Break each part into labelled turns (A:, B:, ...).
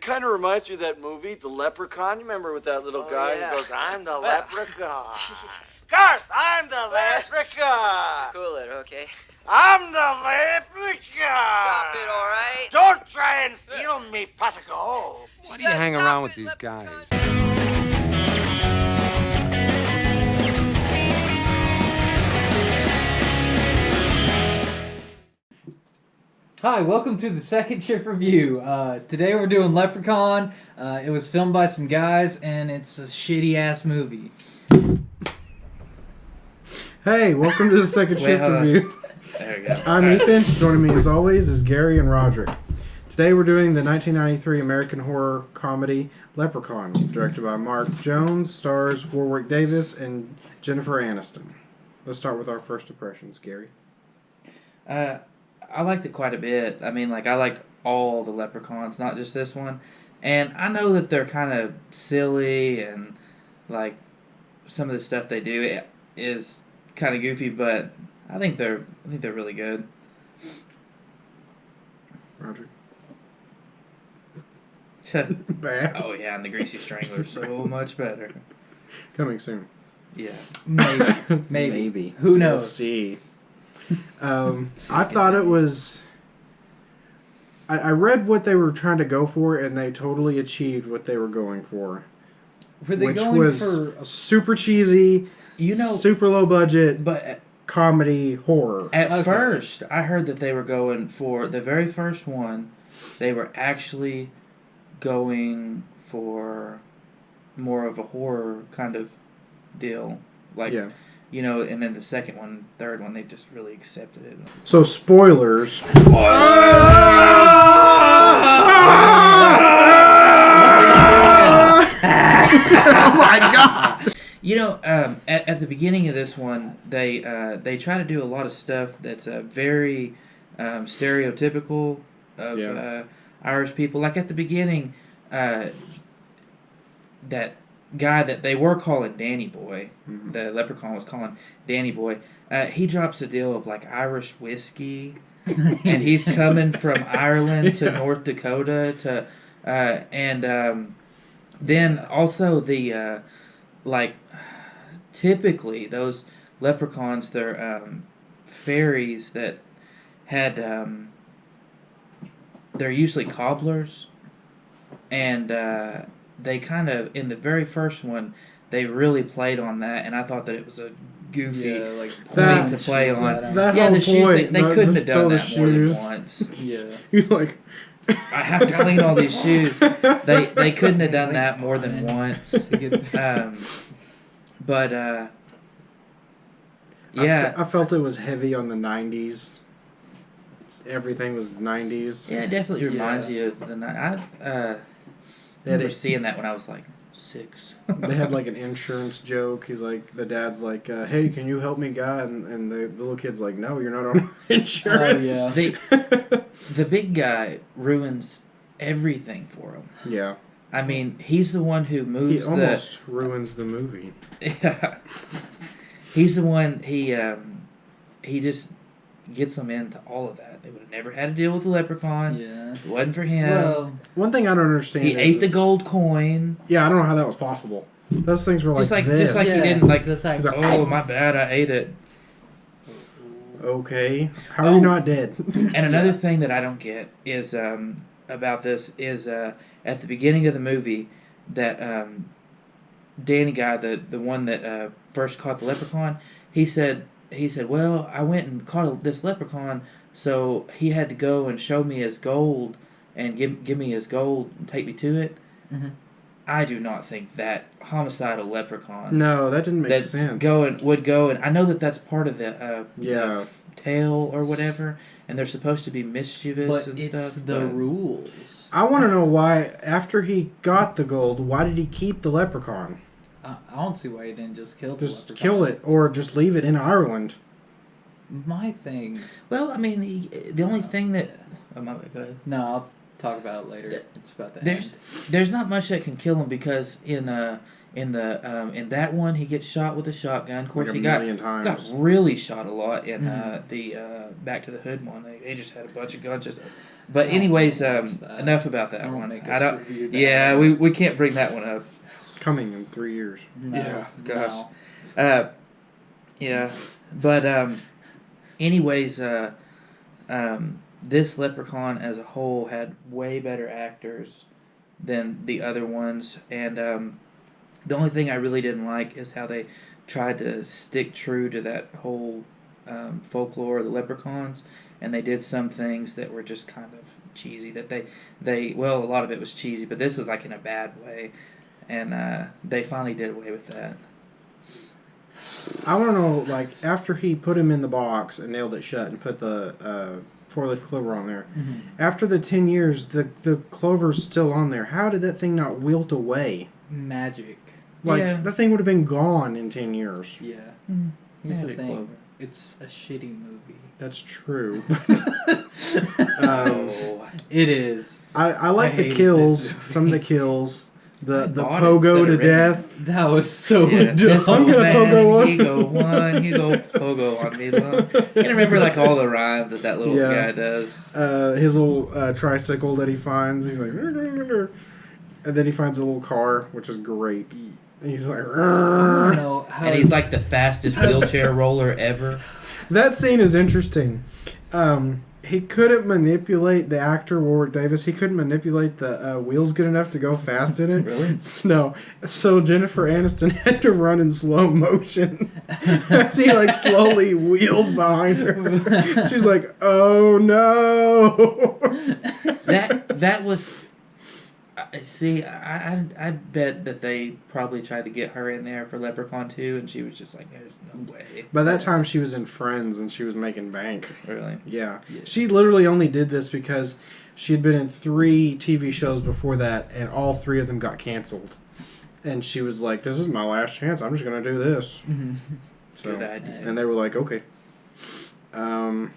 A: kind of reminds me of that movie, The Leprechaun. You remember with that little guy who goes, I'm the leprechaun. Garth, I'm the leprechaun.
B: Cool it, okay?
A: I'm the leprechaun.
B: Stop it, all right?
A: Don't try and steal me, pot of gold.
C: Why do you hang around with these guys?
D: Hi, welcome to the Second Shift Review. Today we're doing Leprechaun. It was filmed by some guys, and it's a shitty-ass movie.
E: Hey, welcome to the Second Shift Review.
D: There we go.
E: I'm Ethan. Joining me as always is Gary and Roderick. Today we're doing the 1993 American horror comedy Leprechaun, directed by Mark Jones, stars Warwick Davis and Jennifer Aniston. Let's start with our first impressions, Gary.
D: I liked it quite a bit. I mean, I liked all the Leprechauns, not just this one. And I know that they're kind of silly and, some of the stuff they do is kind of goofy, but I think they're really good.
E: Roger.
D: Bad. Oh yeah, and the Greasy Strangler so much better.
E: Coming soon.
D: Yeah, maybe. Who
E: We'll
D: knows?
E: see. I thought it was. I read what they were trying to go for, and they totally achieved what they were going for.
D: Were they
E: which
D: going
E: was
D: for
E: super cheesy, super low budget,
D: but
E: comedy horror.
D: At first, I heard that they were going for the very first one. They were actually going for more of a horror kind of deal,
E: Yeah.
D: And then the second one, third one, they just really accepted it.
E: So spoilers. Oh my god!
D: At the beginning of this one, they try to do a lot of stuff that's very stereotypical of Irish people. Like at the beginning, that guy that they were calling Danny Boy, the Leprechaun was calling Danny Boy, he drops a deal of Irish whiskey, and he's coming from Ireland to North Dakota to, then also the, typically those leprechauns, they're fairies that had, they're usually cobblers, and they kind of, in the very first one, they really played on that, and I thought that it was a goofy point to play on. The shoes, they couldn't have done that more than once.
E: Yeah. He's like...
D: I have to clean all these shoes. They couldn't have done that more than once.
E: I felt it was heavy on the 90s. Everything was 90s.
D: Yeah, it definitely reminds you of the night. I remember seeing that when I was 6.
E: They had an insurance joke. He's the dad's hey, can you help me, guy? And the little kid's no, you're not on insurance.
D: Oh, yeah. The big guy ruins everything for him.
E: Yeah.
D: I mean, he's the one who moves.
E: He almost ruins the movie.
D: Yeah. He's the one. He just gets them into all of that. They would have never had to deal with the Leprechaun. Yeah. If it wasn't for him.
E: Well, one thing I don't understand.
D: He ate the gold coin.
E: Yeah, I don't know how that was possible. Those things were
D: just
E: this.
D: Just he didn't oh, my bad, I ate it.
E: Okay. How are you not dead?
D: And another thing that I don't get is about this is at the beginning of the movie that Danny guy, the one that first caught the leprechaun, he said, well, I went and caught this leprechaun, so he had to go and show me his gold and give me his gold and take me to it. Mm-hmm. I do not think that homicidal leprechaun.
E: No, that didn't make sense.
D: Would go, and I know that that's part of the tale or whatever, and they're supposed to be mischievous and stuff. But it's the rules.
E: I want to know why, after he got the gold, why did he keep the leprechaun?
D: I don't see why he didn't just kill the leprechaun.
E: Just kill it, or just leave it in Ireland.
D: My thing. Well, I mean, the only thing that. Oh, my bad, go ahead. No, I'll talk about it later. It's about the There's not much that can kill him because in that one he gets shot with a shotgun. Of course, he got really shot a lot in the Back to the Hood one. They just had a bunch of guns just But anyways,
F: watch that.
D: enough about that
F: Don't
D: one.
F: make
D: I
F: us
D: don't.
F: review that
D: Yeah,
F: one.
D: we can't bring that one up.
E: Coming in 3 years.
F: No,
D: Yeah, gosh.
F: no.
D: Yeah, but anyways, this Leprechaun as a whole had way better actors than the other ones, and the only thing I really didn't like is how they tried to stick true to that whole folklore of the leprechauns, and they did some things that were just kind of cheesy. That they well, a lot of it was cheesy, but this was like in a bad way, and they finally did away with that.
E: I want to know, like, after he put him in the box and nailed it shut and put the four-leaf clover on there, after the 10 years, the clover's still on there. How did that thing not wilt away?
F: Magic.
E: Like,
D: Yeah.
E: that thing would have been gone in 10 years.
F: Yeah.
D: Mm,
F: Here's the
D: magic
F: thing.
D: clover.
F: It's a shitty movie.
E: That's true.
D: Oh.
F: It is.
E: I like
F: I
E: the
F: hated
E: kills,
F: this movie.
E: some of the kills, the
D: bought it
E: pogo
D: instead
E: to
D: of renting
E: death.
F: That was so
D: Yeah, this
F: dumb.
E: I'm
D: old
E: gonna
D: man,
E: pogo one.
D: he go one, he go pogo on me. Long. You can remember like all the rhymes that little
E: Yeah.
D: guy does.
E: His little tricycle that he finds, he's like, and then he finds a little car, which is great. And he's like,
F: I don't know how
D: And he's like the fastest wheelchair roller ever.
E: that scene is interesting. He couldn't manipulate the actor Warwick Davis. He couldn't manipulate the wheels good enough to go fast in it.
D: Really?
E: No. So Jennifer Aniston had to run in slow motion as he like slowly wheeled behind her. She's like, "Oh no!"
D: That was. See, I bet that they probably tried to get her in there for Leprechaun 2, and she was just like, "There's no way."
E: By that time, she was in Friends and she was making bank.
D: Really?
E: Yeah.
F: Yeah.
E: She literally only did this because she had been in 3 TV shows before that, and all 3 of them got canceled. And she was like, "This is my last chance. I'm just gonna do this." So,
D: Good idea.
E: and they were like, "Okay."
F: Awful.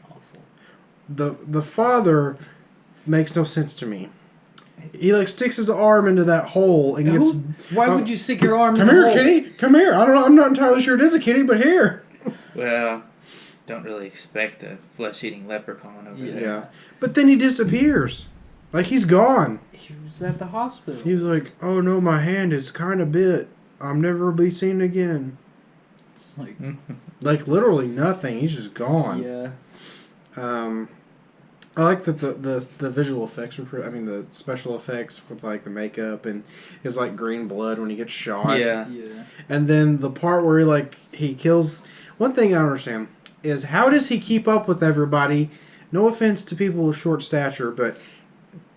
E: The father makes no sense to me. He like sticks his arm into that hole and gets.
F: Why would you stick your arm
E: Come
F: in
E: here,
F: the hole?
E: kitty. Come here. I don't know. I'm not entirely sure it is a kitty, but here.
D: Well, don't really expect a flesh-eating leprechaun over
F: Yeah.
D: there.
E: Yeah. But then he disappears. Like he's gone.
F: He was at the hospital.
E: He's like, "Oh no, my hand is kind of bit. I'm never be seen again."
F: It's like,
E: Like literally nothing. He's just gone.
F: yeah.
E: I like that the visual effects were pretty, I mean the special effects with like the makeup and his like green blood when he gets shot.
D: Yeah.
F: Yeah.
E: And then the part where he kills. One thing I don't understand is how does he keep up with everybody? No offense to people of short stature, but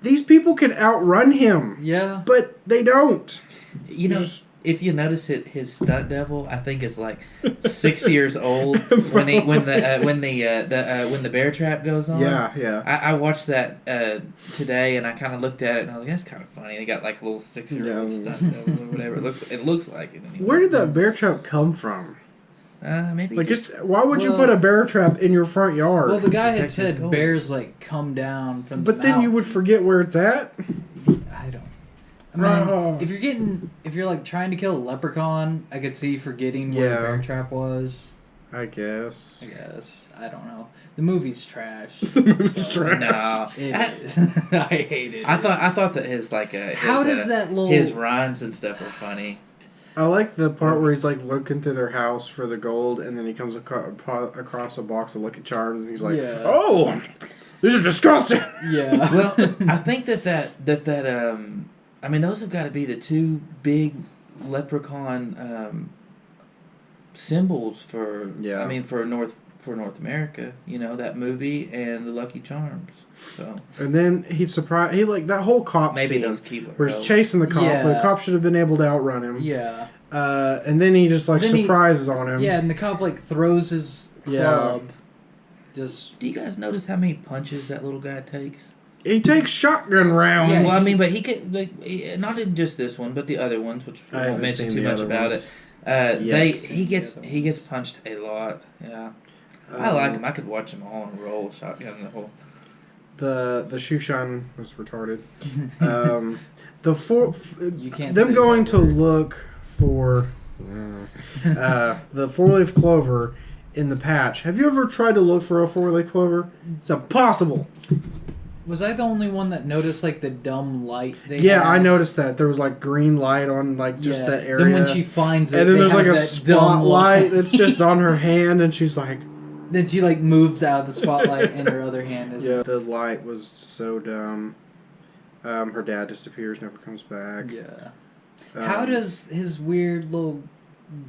E: these people can outrun him,
F: Yeah.
E: but they don't.
D: You know,
E: Just-
D: if you notice it, his stunt double, I think, is like 6 years old when the bear trap goes on.
E: Yeah.
D: I watched that today, and I kind of looked at it, and I was like, "That's kind of funny." They got like a little 6-year-old
E: Yeah.
D: stunt double or whatever. It looks like it. Anyway.
E: Where did that bear trap come from?
D: Maybe
E: Like,
D: just,
E: why would you
F: Well-
E: put a bear trap in your front yard?
F: Well, the guy had
D: Protect his
F: said
D: goal.
F: bears like come down from the
E: but then you would forget where it's at.
F: I don't. I mean,
E: Oh.
F: if you're like trying to kill a leprechaun, I could see forgetting where
E: Yeah.
F: the bear trap was.
E: I guess.
F: I guess I don't know. The movie's trash.
E: The movie's trash.
D: no.
F: It
D: I,
F: is. I hate it.
D: I thought that his
F: How does that little
D: his rhymes and stuff were funny.
E: I like the part where he's like looking through their house for the gold, and then he comes across a box of Lucky Charms, and he's like,
F: Yeah.
E: "Oh, these are disgusting."
F: Yeah.
D: Well, I think that I mean those have got to be the 2 big leprechaun symbols for
E: Yeah.
D: I mean for North America, you know, that movie and the Lucky Charms. So
E: And then he's surprised. He like that whole cop
D: maybe
E: scene
D: those keep
E: where he's chasing the cop.
F: Yeah.
E: Where the cop should have been able to outrun him.
F: Yeah.
E: And then he just like
F: Then he-
E: surprises on him.
F: Yeah, and the cop like throws his
E: Yeah.
F: club. Just
D: Do you guys notice how many punches that little guy takes?
E: He takes shotgun rounds.
F: Yeah,
D: Well, I mean, but he could not in just this one, but the other ones, which we
E: I
D: won't
E: haven't
D: mention
E: seen
D: too
E: the
D: much
E: other
D: about
E: ones.
D: it.
E: Yet.
D: He gets
F: The other
D: he gets
F: ones.
D: punched a lot. Yeah, I like him. I could watch him all in a roll, shotgun the whole.
E: The shoe shine was retarded. The four.
F: You can't
E: Them
F: say
E: going
F: that
E: to
F: word.
E: look for the 4-leaf clover in the patch. Have you ever tried to look for a 4-leaf clover? It's impossible.
F: Was I the only one that noticed like the dumb light they
E: Yeah, I
F: had?
E: noticed that there was like green light on like just
F: Yeah.
E: that area.
F: Then when she finds it,
E: and then
F: they
E: there's like
F: have
E: a
F: that dumb
E: spotlight
F: light.
E: that's just on her hand, and she's like,
F: Then she like moves out of the spotlight, and her other hand is.
E: yeah. The light was so dumb. Her dad disappears, never comes back.
F: Yeah. How does his weird little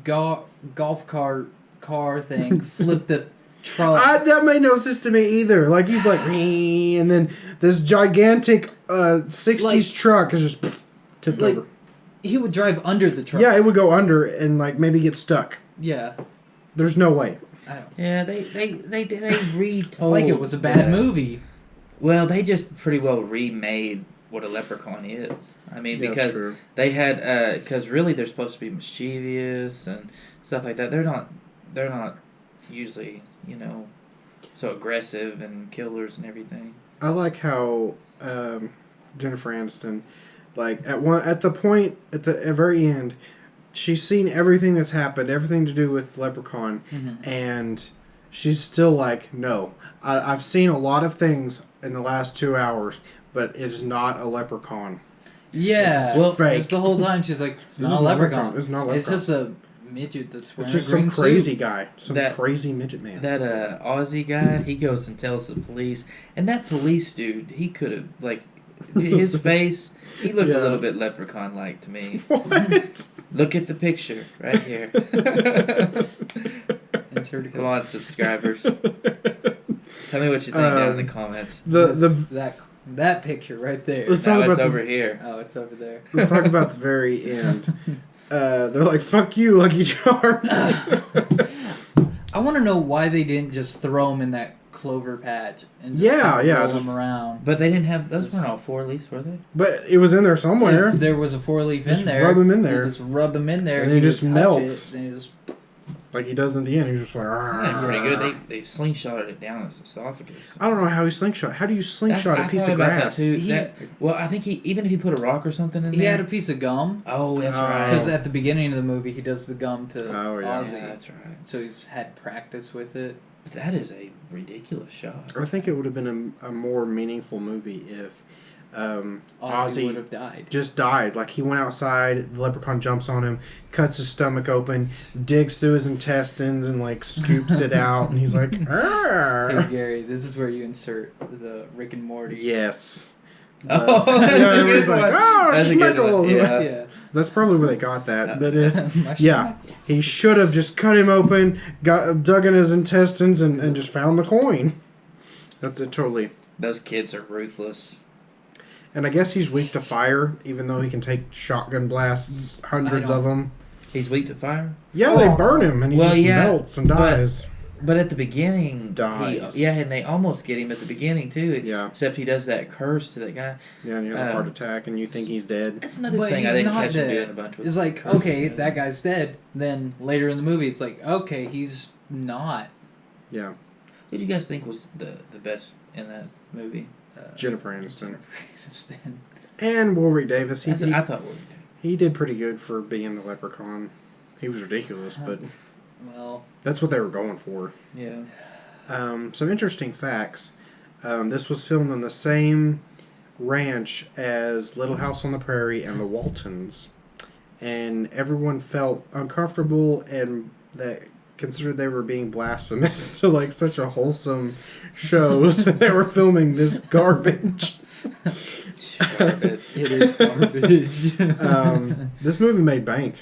F: golf cart car thing flip the truck?
E: That made no sense to me either. Like he's like, "Wee," and then this gigantic 60s
F: Like-
E: truck is just tipped
F: Like-
E: over.
F: He would drive under the truck.
E: Yeah, it would go under and like maybe get stuck.
F: Yeah.
E: There's no way.
F: I don't.
C: Yeah, they retold.
F: It's like it was a bad movie.
C: Well, they just pretty well remade what a leprechaun is. I mean,
E: That's
C: because
E: true.
C: they had, because really they're supposed to be mischievous and stuff like that. They're not usually, so aggressive and killers and everything.
E: I like how Jennifer Aniston, like at the very end, she's seen everything that's happened, everything to do with Leprechaun,
F: Mm-hmm.
E: and she's still like, no, I've seen a lot of things in the last 2 hours, but it is not a leprechaun.
F: Yeah.
E: It's fake.
F: Just the whole time she's like, it's
E: This
F: not
E: is
F: a
E: not
F: leprechaun.
E: It's not a
F: It's
E: leprechaun.
F: just a midget that's
E: It's
F: wearing
E: just
F: a green
E: some crazy
F: suit.
E: guy, some
C: That-
E: crazy midget man.
C: That Aussie guy, he goes and tells the police, and that police dude, he could have his face, he looked
E: Yeah.
C: a little bit leprechaun-like to me.
E: What?
C: Look at the picture right here.
F: Insert a
C: Come on, subscribers. Tell me what you think down in the comments.
F: that picture right there.
E: Let's
C: Now
E: talk
C: it's
E: about
C: over here.
F: Oh, it's over there.
E: Let's talk about the very end. They're like, "Fuck you, Lucky Charms."
F: I want to know why they didn't just throw him in that clover patch and just
E: Yeah,
F: kinda
E: yeah,
F: roll
E: just-
F: him around.
C: But they didn't have, those weren't all 4-leaf, were they?
E: But it was in there somewhere.
F: If there was a 4-leaf
E: Just
F: in there,
E: rub him in
F: you
E: there.
F: just rub him in there,
E: And
F: he
E: it
F: would
E: just
F: touch
E: melts.
F: It, and he just
E: Like he does in the end. He's just like,
C: That's pretty good. They slingshotted it down his esophagus.
E: I don't know how he slingshot. How do you slingshot
C: I
E: a piece
C: thought
E: of
C: about
E: grass?
C: that too.
F: He-
C: Well, I think even if he put a rock or something in there.
F: he had a piece of gum.
C: Oh, that's
E: Oh.
C: right.
F: Because at the beginning of the movie, he does the gum to
E: Oh, yeah.
F: Ozzy,
C: Yeah, that's right.
F: so he's had practice with it.
C: But that is a ridiculous shot.
E: I think it would have been a more meaningful movie if
F: Ozzy
E: Ozzy
F: would have died.
E: just died. Like he went outside, the leprechaun jumps on him, cuts his stomach open, digs through his intestines, and like scoops it out, and he's like,
F: Hey
E: "Arr."
F: Gary, this is where you insert the Rick and Morty.
E: Yes.
C: Oh,
E: Yeah,
C: that's a
E: everybody's
C: good
E: like,
C: one.
E: "Oh,
C: That's a good one.
E: Schmeckles."
C: Yeah.
F: Yeah.
E: That's probably where they got that. But
F: My
E: yeah, he should have just cut him open, dug in his intestines, and just found the coin. That's it, totally.
C: Those kids are ruthless.
E: And I guess he's weak to fire, even though he can take shotgun blasts, hundreds of them.
C: He's weak to fire.
E: Yeah, they burn him, and he
C: Well,
E: just
C: yeah,
E: melts and
C: but-
E: dies.
C: But at the beginning,
E: Dies.
C: and they almost get him at the beginning too.
E: Yeah.
C: Except he does that curse to that guy.
E: Yeah, and he has a heart attack, and you think he's dead.
C: That's another
F: But
C: thing I
F: he's
C: didn't
F: not
C: catch him
F: dead.
C: doing a bunch with.
F: It's like,
C: curses,
F: okay,
C: yeah.
F: that guy's dead. Then later in the movie, it's like, okay, he's not.
E: Yeah,
C: Who do you guys think was the best in that movie?
E: Jennifer Aniston.
F: Aniston.
E: And Warwick Davis.
C: I thought we did.
E: He did pretty good for being the leprechaun. He was ridiculous, but
F: Well,
E: that's what they were going for.
C: Yeah.
E: Some interesting facts. This was filmed on the same ranch as Little House on the Prairie and The Waltons. And everyone felt uncomfortable and that considered they were being blasphemous to like such a wholesome show that they were filming this garbage.
C: Garbage.
F: it is garbage.
E: This movie made bank.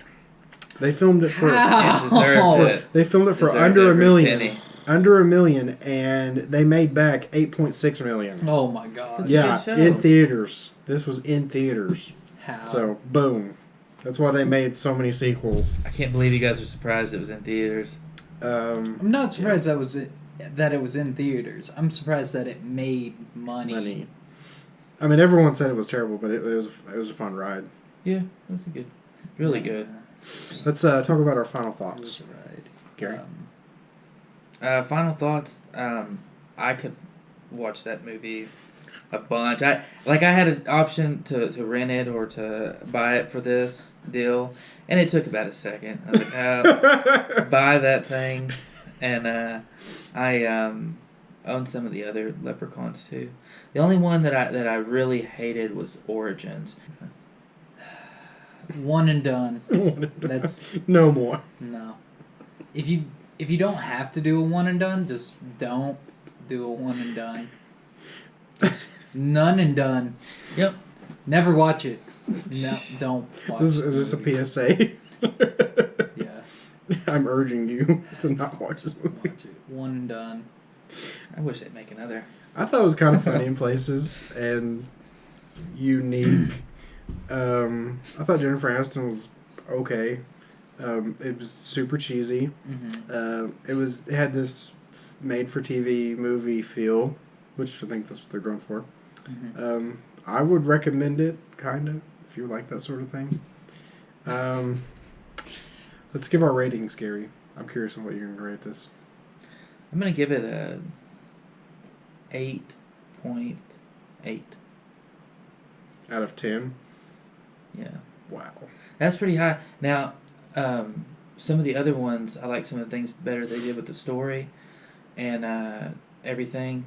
E: They filmed it for
C: It deserves it.
E: they filmed it for
C: Deserved
E: under a
C: every
E: million.
C: penny.
E: Under $1 million, and they made back $8.6 million.
F: Oh my god.
E: Yeah,
C: good show.
E: in theaters. This was in theaters.
F: How?
E: So, boom. That's why they made so many sequels.
C: I can't believe you guys were surprised it was in theaters.
F: I'm not surprised that it was in theaters. I'm surprised that it made money.
E: I mean, everyone said it was terrible, but it was a fun ride.
C: Yeah, it was good. Really good.
E: Let's talk about our final
F: It
E: thoughts.
F: was a ride.
E: Gary?
C: Final thoughts. I could watch that movie a bunch. I had an option to rent it or to buy it for this deal, and it took about a second. I was like, buy that thing, and own some of the other Leprechauns too. The only one that I really hated was Origins.
F: One and done. That's
E: no more.
F: no. If you don't have to do a one and done, just don't do a one and done. Just none and done.
C: Yep.
F: Never watch it. No, don't watch
E: Is
F: the
E: this a
F: movie.
E: PSA?
F: Yeah.
E: I'm urging you to not watch this movie.
F: Watch it. One and done.
C: I wish they'd make another.
E: I thought it was kind of funny in places and unique. I thought Jennifer Aniston was okay. It was super cheesy.
F: Mm-hmm.
E: It had this made-for-TV movie feel, which I think that's what they're going for.
F: Mm-hmm.
E: I would recommend it, kind of, if you like that sort of thing. Let's give our ratings, Gary. I'm curious on what you're going to rate this.
C: I'm gonna give it a 8.8.
E: Out of 10?
C: Yeah.
E: Wow.
C: That's pretty high. Now, some of the other ones, I like some of the things better they did with the story and everything,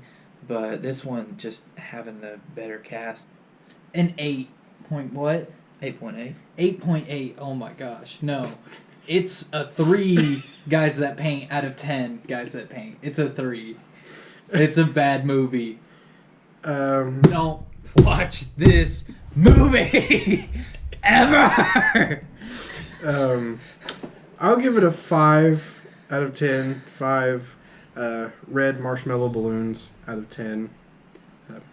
C: but this one just having the better cast.
F: An 8 point what?
C: 8.8.
F: 8.8. Oh my gosh. No. It's a 3 guys that paint out of 10 guys that paint. It's a 3. It's a bad movie. Don't watch this movie ever.
E: I'll give it a 5 out of 10. 5 red marshmallow balloons out of 10.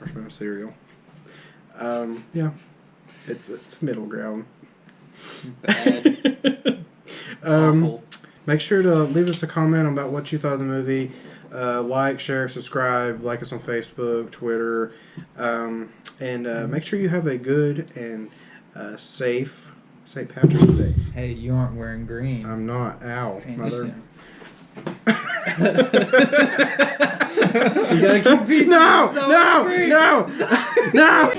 E: Marshmallow cereal. Yeah, it's middle ground.
F: Bad. Awful.
E: Make sure to leave us a comment about what you thought of the movie. Like, share, subscribe, like us on Facebook, Twitter, and make sure you have a good and safe St. Patrick's Day.
F: Hey, you aren't wearing green.
E: I'm not. Ow,
F: Fancy
E: mother.
F: Jim. You gotta keep beating
E: No,
F: yourself
E: no,
F: green.
E: no, no.